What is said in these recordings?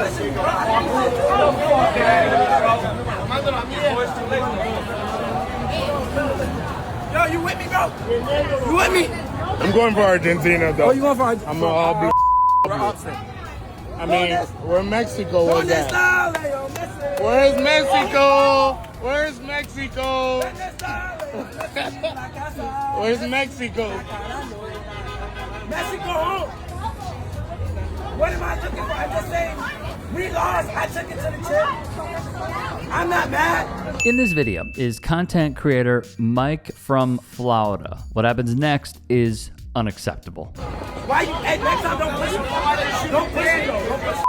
Yo, you with me, bro? You with me? I'm going for Argentina, though. Oh, you going for Argentina? I'm gonna We're upset. I mean, where Mexico was at? Where's Mexico? Where's Mexico? Where's Mexico? Mexico home. What am I looking for? I'm just saying, we lost. I took it to the chip. I'm not mad. In this video is content creator Mike from Florida. What happens next is unacceptable. Why you? Hey, next time don't push me. Don't push me. Don't push me.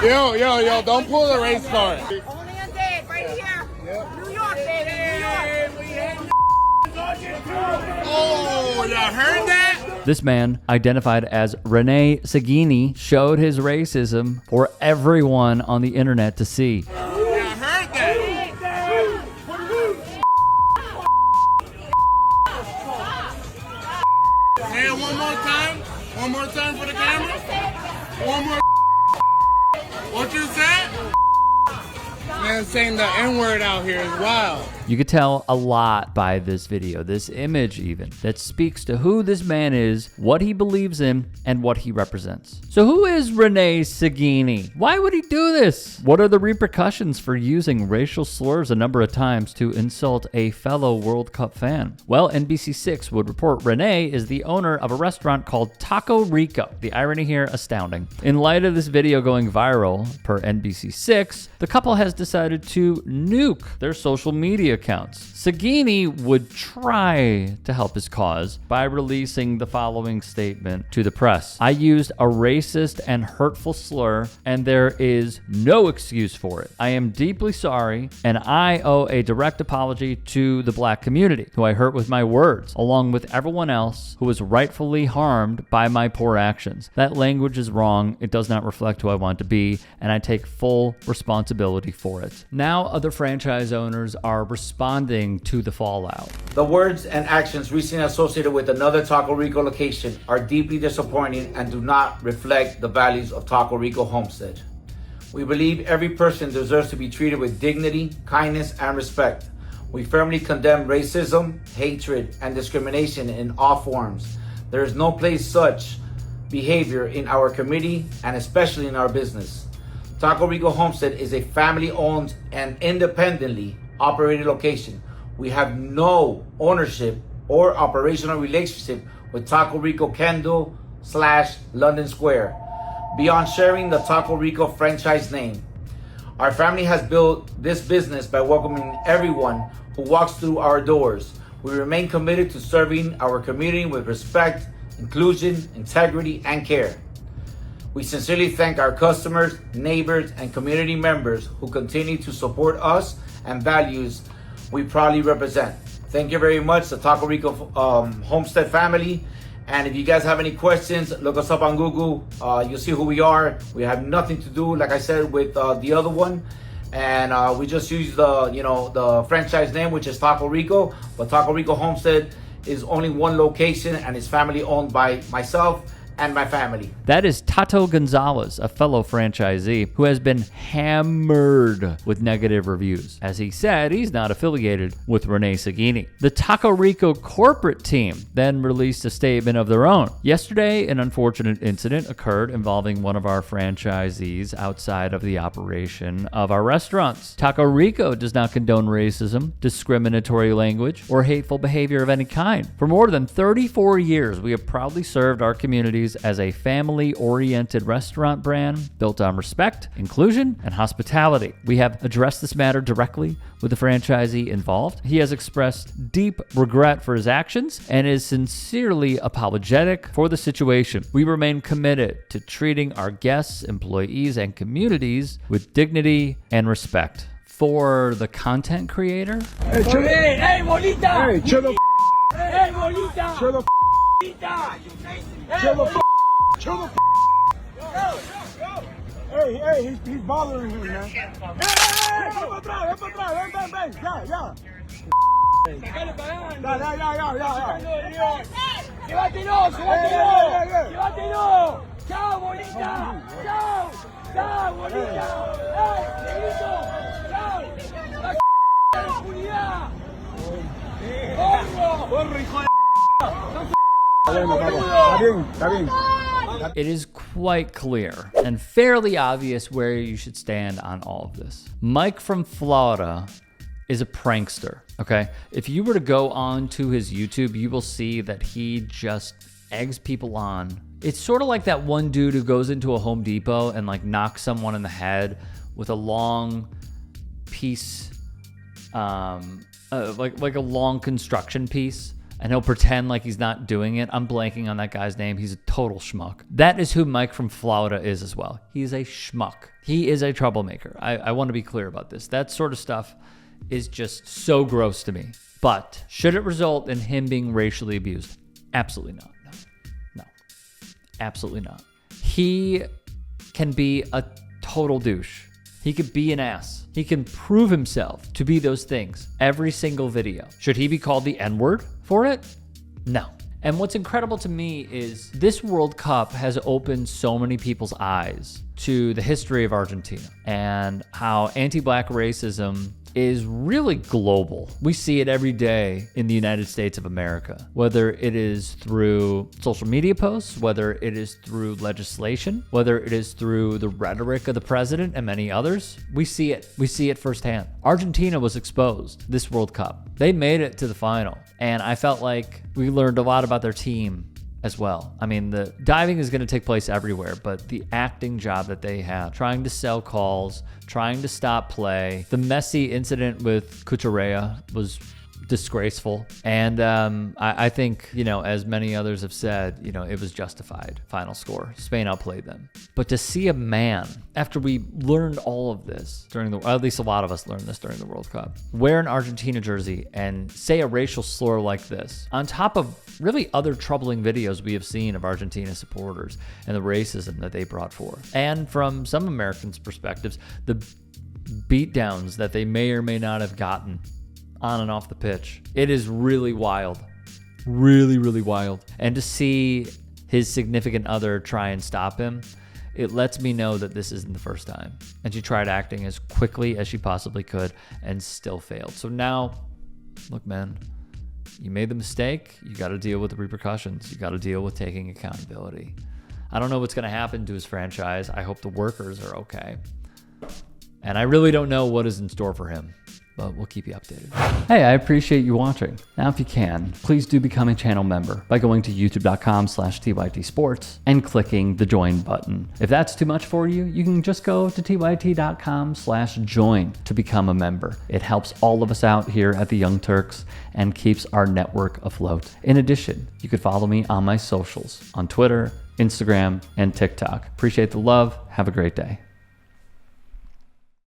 Yo, don't pull the race card. Only a day, right here. New York, baby, New York. Oh, y'all heard that? This man, identified as Rene Seghini, showed his racism for everyone on the internet to see. Y'all heard that? Say it one more time. One more time for the camera. One more. What you said? Man, saying the N-word out here is wild. You could tell a lot by this video, this image even, that speaks to who this man is, what he believes in, and what he represents. So who is Rene Seghini? Why would he do this? What are the repercussions for using racial slurs a number of times to insult a fellow World Cup fan? Well, NBC6 would report Rene is the owner of a restaurant called Taco Rico. The irony here astounding. In light of this video going viral, per NBC6, the couple has decided to nuke their social media accounts. Seghini would try to help his cause by releasing the following statement to the press. I used a racist and hurtful slur, and there is no excuse for it. I am deeply sorry, and I owe a direct apology to the black community, who I hurt with my words, along with everyone else who was rightfully harmed by my poor actions. That language is wrong. It does not reflect who I want to be, and I take full responsibility for it. Now, other franchise owners are responding to the fallout. The words and actions recently associated with another Taco Rico location are deeply disappointing and do not reflect the values of Taco Rico Homestead. We believe every person deserves to be treated with dignity, kindness, and respect. We firmly condemn racism, hatred, and discrimination in all forms. There is no place such behavior in our community and especially in our business. Taco Rico Homestead is a family-owned and independently operated location. We have no ownership or operational relationship with Taco Rico Kendall / London Square, beyond sharing the Taco Rico franchise name. Our family has built this business by welcoming everyone who walks through our doors. We remain committed to serving our community with respect, inclusion, integrity, and care. We sincerely thank our customers, neighbors, and community members who continue to support us and values we proudly represent. Thank you very much, the Taco Rico Homestead family. And if you guys have any questions, look us up on Google. You'll see who we are. We have nothing to do, like I said, with the other one. And we just use the franchise name, which is Taco Rico. But Taco Rico Homestead is only one location and is family owned by myself and my family. That is Tato Gonzalez, a fellow franchisee who has been hammered with negative reviews. As he said, he's not affiliated with Rene Seghini. The Taco Rico corporate team then released a statement of their own. Yesterday, an unfortunate incident occurred involving one of our franchisees outside of the operation of our restaurants. Taco Rico does not condone racism, discriminatory language, or hateful behavior of any kind. For more than 34 years, we have proudly served our communities as a family-oriented restaurant brand built on respect, inclusion, and hospitality. We have addressed this matter directly with the franchisee involved. He has expressed deep regret for his actions and is sincerely apologetic for the situation. We remain committed to treating our guests, employees, and communities with dignity and respect. For the content creator, Hey, Molita! Hey, chill the Hey, Molita! chill the Chill the chill the Hey, he's bothering me, man. Hey, ven para atrás, ven. Ya. Llévatelo, llévatelo. Llévatelo. Chao, bolita. Chao. Chao, bolita. ¡Ay, Dieguito! Chao. ¡La impunidad! ¡Corro! ¡Corro, hijo de It is quite clear and fairly obvious where you should stand on all of this. Mike from Florida is a prankster, okay? If you were to go on to his YouTube, you will see that he just eggs people on. It's sort of like that one dude who goes into a Home Depot and like knocks someone in the head with a long piece, like a long construction piece, and he'll pretend like he's not doing it. I'm blanking on that guy's name. He's a total schmuck. That is who Mike from Florida is as well. He's a schmuck. He is a troublemaker. I want to be clear about this. That sort of stuff is just so gross to me. But should it result in him being racially abused? Absolutely not. No. Absolutely not. He can be a total douche. He could be an ass. He can prove himself to be those things every single video. Should he be called the N-word for it? No. And what's incredible to me is this World Cup has opened so many people's eyes to the history of Argentina and how anti-black racism is really global. We see it every day in the United States of America, whether it is through social media posts, whether it is through legislation, whether it is through the rhetoric of the president and many others. We see it. We see it firsthand. Argentina was exposed this World Cup. They made it to the final, and I felt like we learned a lot about their team as well. I mean, the diving is going to take place everywhere, but the acting job that they have, trying to sell calls, trying to stop play. The Messi incident with Cucurella was disgraceful. And I think, you know, as many others have said, you know, it was justified. Final score. Spain outplayed them. But to see a man, after we learned all of this during at least a lot of us learned this during the World Cup, wear an Argentina jersey and say a racial slur like this, on top of really other troubling videos we have seen of Argentina supporters and the racism that they brought forth. And from some Americans' perspectives, the beatdowns that they may or may not have gotten on and off the pitch. It is really wild. Really, really wild. And to see his significant other try and stop him, it lets me know that this isn't the first time. And she tried acting as quickly as she possibly could and still failed. So now, look, man, you made the mistake. You got to deal with the repercussions. You got to deal with taking accountability. I don't know what's going to happen to his franchise. I hope the workers are okay. And I really don't know what is in store for him, but we'll keep you updated. Hey, I appreciate you watching. Now, if you can, please do become a channel member by going to youtube.com/TYTsports and clicking the join button. If that's too much for you, you can just go to tyt.com/join to become a member. It helps all of us out here at the Young Turks and keeps our network afloat. In addition, you could follow me on my socials on Twitter, Instagram, and TikTok. Appreciate the love. Have a great day.